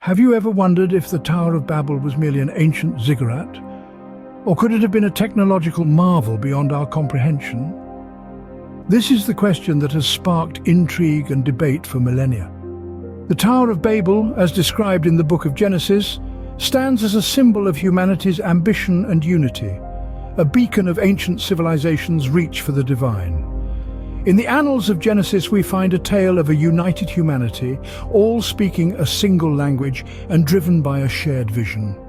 Have you ever wondered if the Tower of Babel was merely an ancient ziggurat? Or could it have been a technological marvel beyond our comprehension? This is the question that has sparked intrigue and debate for millennia. The Tower of Babel, as described in the book of Genesis, stands as a symbol of humanity's ambition and unity, a beacon of ancient civilization's reach for the divine. In the annals of Genesis, we find a tale of a united humanity, all speaking a single language and driven by a shared vision.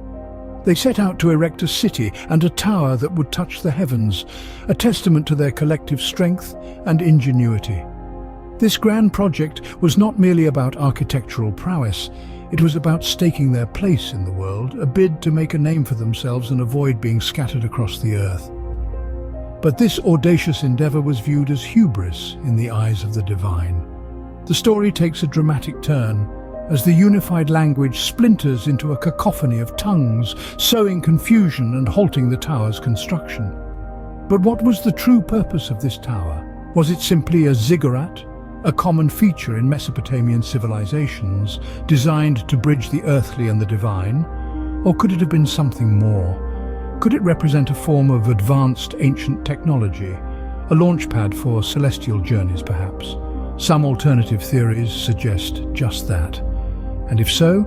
They set out to erect a city and a tower that would touch the heavens, a testament to their collective strength and ingenuity. This grand project was not merely about architectural prowess, it was about staking their place in the world, a bid to make a name for themselves and avoid being scattered across the earth. But this audacious endeavor was viewed as hubris in the eyes of the divine. The story takes a dramatic turn as the unified language splinters into a cacophony of tongues, sowing confusion and halting the tower's construction. But what was the true purpose of this tower? Was it simply a ziggurat, a common feature in Mesopotamian civilizations, designed to bridge the earthly and the divine? Or could it have been something more? Could it represent a form of advanced ancient technology, a launchpad for celestial journeys perhaps? Some alternative theories suggest just that. And if so,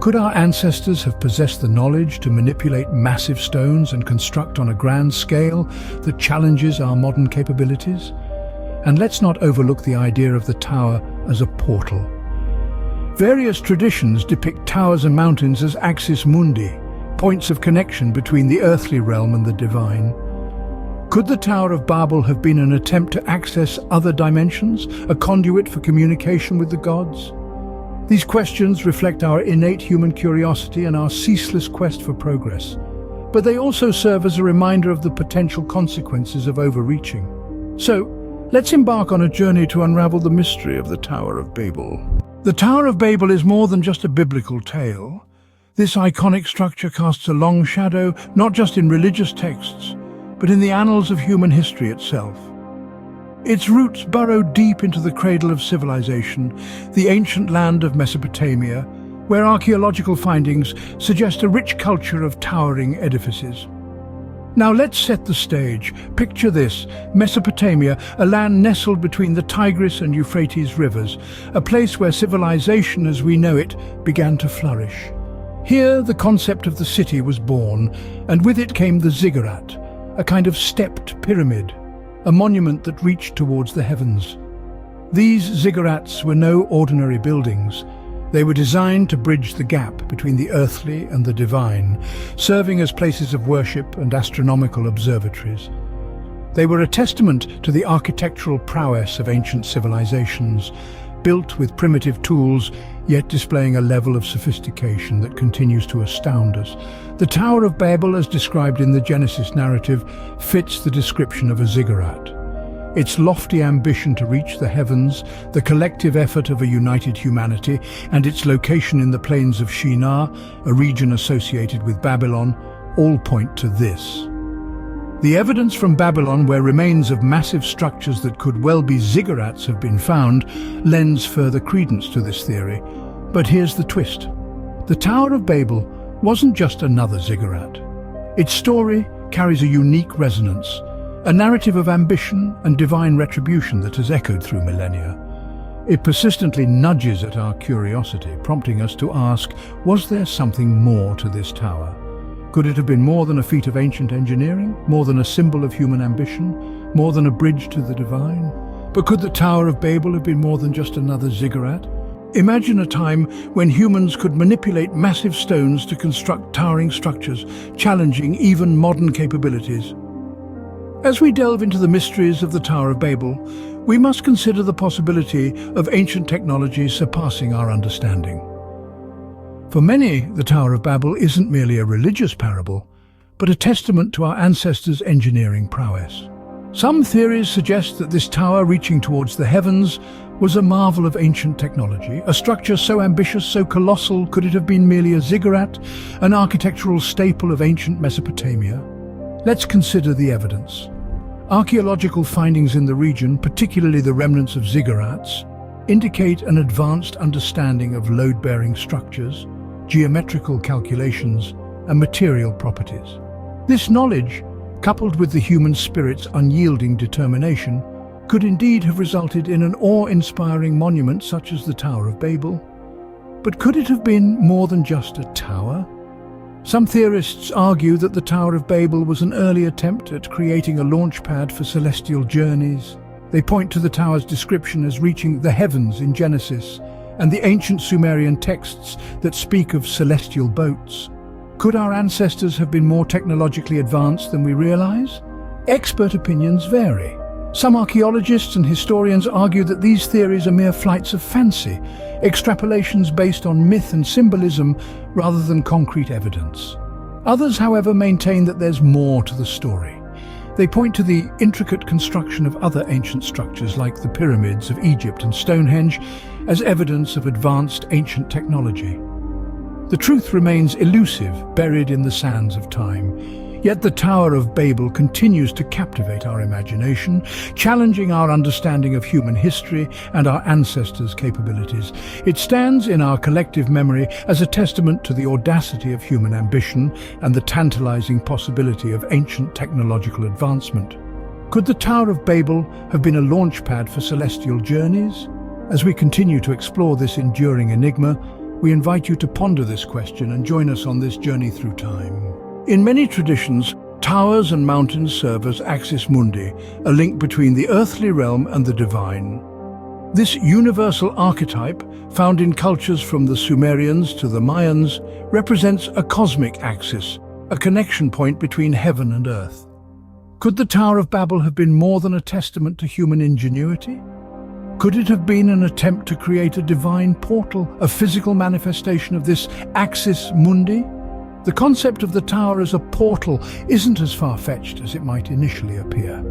could our ancestors have possessed the knowledge to manipulate massive stones and construct on a grand scale that challenges our modern capabilities? And let's not overlook the idea of the tower as a portal. Various traditions depict towers and mountains as axis mundi, points of connection between the earthly realm and the divine. Could the Tower of Babel have been an attempt to access other dimensions, a conduit for communication with the gods? These questions reflect our innate human curiosity and our ceaseless quest for progress. But they also serve as a reminder of the potential consequences of overreaching. So, let's embark on a journey to unravel the mystery of the Tower of Babel. The Tower of Babel is more than just a biblical tale. This iconic structure casts a long shadow, not just in religious texts, but in the annals of human history itself. Its roots burrow deep into the cradle of civilization, the ancient land of Mesopotamia, where archaeological findings suggest a rich culture of towering edifices. Now let's set the stage. Picture this: Mesopotamia, a land nestled between the Tigris and Euphrates rivers, a place where civilization as we know it began to flourish. Here, the concept of the city was born, and with it came the ziggurat, a kind of stepped pyramid, a monument that reached towards the heavens. These ziggurats were no ordinary buildings. They were designed to bridge the gap between the earthly and the divine, serving as places of worship and astronomical observatories. They were a testament to the architectural prowess of ancient civilizations, built with primitive tools, yet displaying a level of sophistication that continues to astound us. The Tower of Babel, as described in the Genesis narrative, fits the description of a ziggurat. Its lofty ambition to reach the heavens, the collective effort of a united humanity, and its location in the plains of Shinar, a region associated with Babylon, all point to this. The evidence from Babylon, where remains of massive structures that could well be ziggurats have been found, lends further credence to this theory. But here's the twist. The Tower of Babel wasn't just another ziggurat. Its story carries a unique resonance, a narrative of ambition and divine retribution that has echoed through millennia. It persistently nudges at our curiosity, prompting us to ask, was there something more to this tower? Could it have been more than a feat of ancient engineering, more than a symbol of human ambition, more than a bridge to the divine? But could the Tower of Babel have been more than just another ziggurat? Imagine a time when humans could manipulate massive stones to construct towering structures, challenging even modern capabilities. As we delve into the mysteries of the Tower of Babel, we must consider the possibility of ancient technology surpassing our understanding. For many, the Tower of Babel isn't merely a religious parable, but a testament to our ancestors' engineering prowess. Some theories suggest that this tower reaching towards the heavens was a marvel of ancient technology, a structure so ambitious, so colossal. Could it have been merely a ziggurat, an architectural staple of ancient Mesopotamia? Let's consider the evidence. Archaeological findings in the region, particularly the remnants of ziggurats, indicate an advanced understanding of load-bearing structures, geometrical calculations, and material properties. This knowledge, coupled with the human spirit's unyielding determination, could indeed have resulted in an awe-inspiring monument such as the Tower of Babel. But could it have been more than just a tower? Some theorists argue that the Tower of Babel was an early attempt at creating a launch pad for celestial journeys. They point to the tower's description as reaching the heavens in Genesis and the ancient Sumerian texts that speak of celestial boats. Could our ancestors have been more technologically advanced than we realize? Expert opinions vary. Some archaeologists and historians argue that these theories are mere flights of fancy, extrapolations based on myth and symbolism rather than concrete evidence. Others, however, maintain that there's more to the story. They point to the intricate construction of other ancient structures like the pyramids of Egypt and Stonehenge as evidence of advanced ancient technology. The truth remains elusive, buried in the sands of time. Yet the Tower of Babel continues to captivate our imagination, challenging our understanding of human history and our ancestors' capabilities. It stands in our collective memory as a testament to the audacity of human ambition and the tantalizing possibility of ancient technological advancement. Could the Tower of Babel have been a launch pad for celestial journeys? As we continue to explore this enduring enigma, we invite you to ponder this question and join us on this journey through time. In many traditions, towers and mountains serve as axis mundi, a link between the earthly realm and the divine. This universal archetype, found in cultures from the Sumerians to the Mayans, represents a cosmic axis, a connection point between heaven and earth. Could the Tower of Babel have been more than a testament to human ingenuity? Could it have been an attempt to create a divine portal, a physical manifestation of this axis mundi? The concept of the tower as a portal isn't as far-fetched as it might initially appear.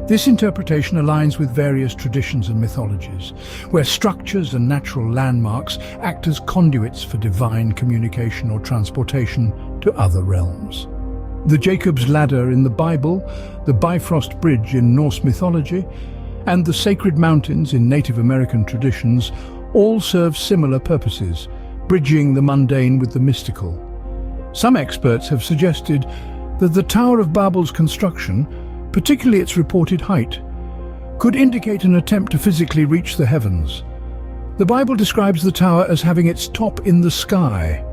This interpretation aligns with various traditions and mythologies, where structures and natural landmarks act as conduits for divine communication or transportation to other realms. The Jacob's Ladder in the Bible, the Bifrost Bridge in Norse mythology, and the sacred mountains in Native American traditions all serve similar purposes, bridging the mundane with the mystical. Some experts have suggested that the Tower of Babel's construction, particularly its reported height, could indicate an attempt to physically reach the heavens. The Bible describes the tower as having its top in the sky,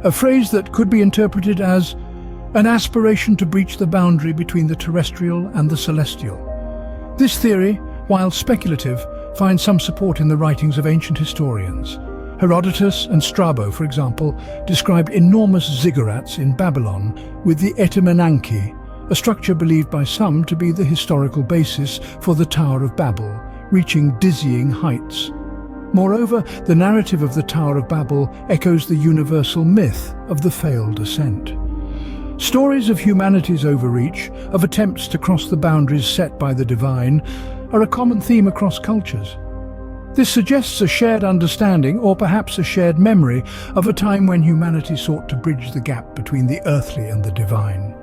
a phrase that could be interpreted as an aspiration to breach the boundary between the terrestrial and the celestial. This theory, while speculative, finds some support in the writings of ancient historians. Herodotus and Strabo, for example, described enormous ziggurats in Babylon with the Etemenanki, a structure believed by some to be the historical basis for the Tower of Babel, reaching dizzying heights. Moreover, the narrative of the Tower of Babel echoes the universal myth of the failed ascent. Stories of humanity's overreach, of attempts to cross the boundaries set by the divine, are a common theme across cultures. This suggests a shared understanding, or perhaps a shared memory, of a time when humanity sought to bridge the gap between the earthly and the divine.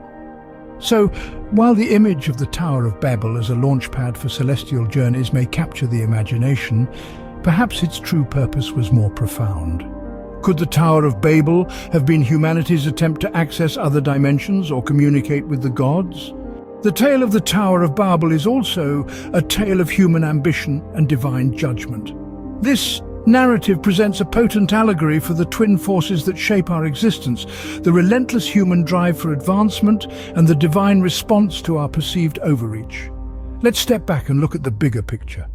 So, while the image of the Tower of Babel as a launchpad for celestial journeys may capture the imagination, perhaps its true purpose was more profound. Could the Tower of Babel have been humanity's attempt to access other dimensions or communicate with the gods? The tale of the Tower of Babel is also a tale of human ambition and divine judgment. This narrative presents a potent allegory for the twin forces that shape our existence, the relentless human drive for advancement and the divine response to our perceived overreach. Let's step back and look at the bigger picture.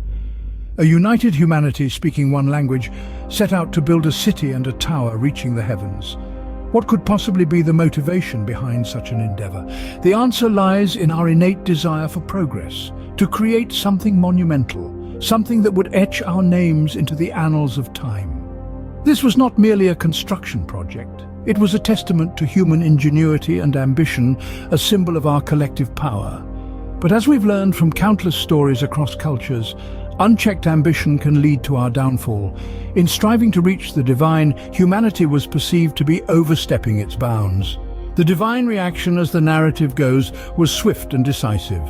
A united humanity speaking one language set out to build a city and a tower reaching the heavens. What could possibly be the motivation behind such an endeavor? The answer lies in our innate desire for progress, to create something monumental, something that would etch our names into the annals of time. This was not merely a construction project. It was a testament to human ingenuity and ambition, a symbol of our collective power. But as we've learned from countless stories across cultures, unchecked ambition can lead to our downfall. In striving to reach the divine, humanity was perceived to be overstepping its bounds. The divine reaction, as the narrative goes, was swift and decisive.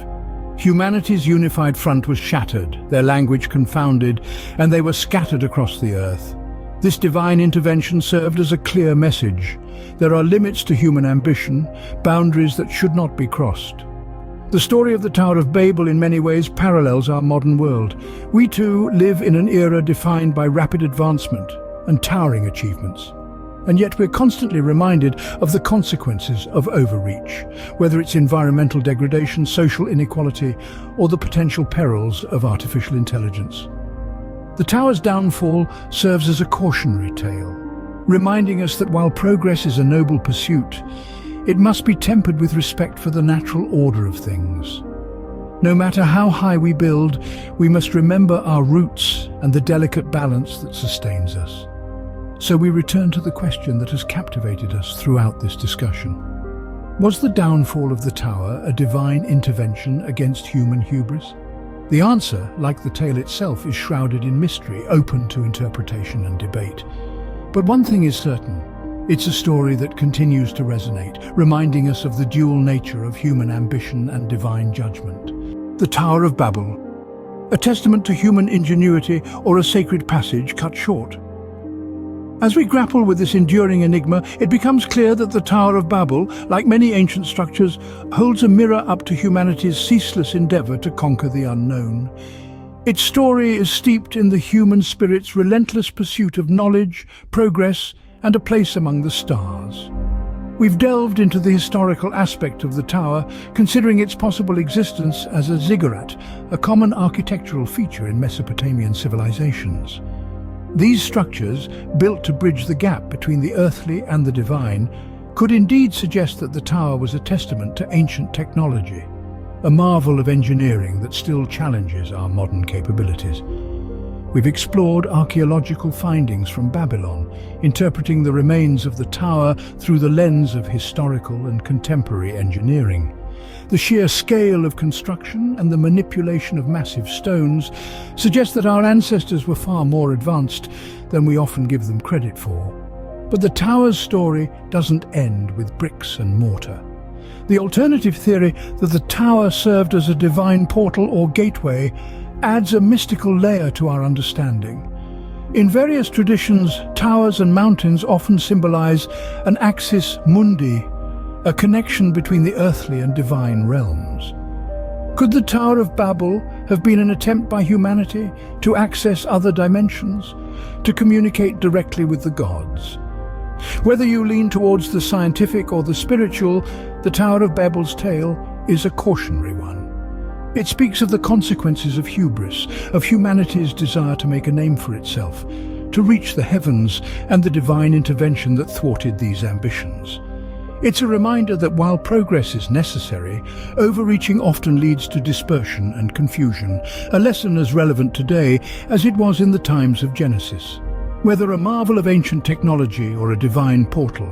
Humanity's unified front was shattered, their language confounded, and they were scattered across the earth. This divine intervention served as a clear message. There are limits to human ambition, boundaries that should not be crossed. The story of the Tower of Babel in many ways parallels our modern world. We too live in an era defined by rapid advancement and towering achievements. And yet we're constantly reminded of the consequences of overreach, whether it's environmental degradation, social inequality, or the potential perils of artificial intelligence. The tower's downfall serves as a cautionary tale, reminding us that while progress is a noble pursuit, it must be tempered with respect for the natural order of things. No matter how high we build, we must remember our roots and the delicate balance that sustains us. So we return to the question that has captivated us throughout this discussion. Was the downfall of the tower a divine intervention against human hubris? The answer, like the tale itself, is shrouded in mystery, open to interpretation and debate. But one thing is certain. It's a story that continues to resonate, reminding us of the dual nature of human ambition and divine judgment. The Tower of Babel, a testament to human ingenuity or a sacred passage cut short. As we grapple with this enduring enigma, it becomes clear that the Tower of Babel, like many ancient structures, holds a mirror up to humanity's ceaseless endeavor to conquer the unknown. Its story is steeped in the human spirit's relentless pursuit of knowledge, progress, and a place among the stars. We've delved into the historical aspect of the tower, considering its possible existence as a ziggurat, a common architectural feature in Mesopotamian civilizations. These structures, built to bridge the gap between the earthly and the divine, could indeed suggest that the tower was a testament to ancient technology, a marvel of engineering that still challenges our modern capabilities. We've explored archaeological findings from Babylon, interpreting the remains of the tower through the lens of historical and contemporary engineering. The sheer scale of construction and the manipulation of massive stones suggest that our ancestors were far more advanced than we often give them credit for. But the tower's story doesn't end with bricks and mortar. The alternative theory that the tower served as a divine portal or gateway adds a mystical layer to our understanding. In various traditions, towers and mountains often symbolize an axis mundi, a connection between the earthly and divine realms. Could the Tower of Babel have been an attempt by humanity to access other dimensions, to communicate directly with the gods? Whether you lean towards the scientific or the spiritual, the Tower of Babel's tale is a cautionary one. It speaks of the consequences of hubris, of humanity's desire to make a name for itself, to reach the heavens, and the divine intervention that thwarted these ambitions. It's a reminder that while progress is necessary, overreaching often leads to dispersion and confusion, a lesson as relevant today as it was in the times of Genesis. Whether a marvel of ancient technology or a divine portal,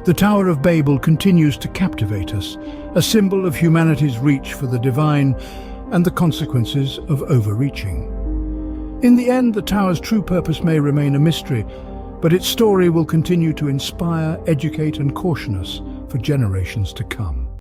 the Tower of Babel continues to captivate us, a symbol of humanity's reach for the divine and the consequences of overreaching. In the end, the tower's true purpose may remain a mystery, but its story will continue to inspire, educate, and caution us for generations to come.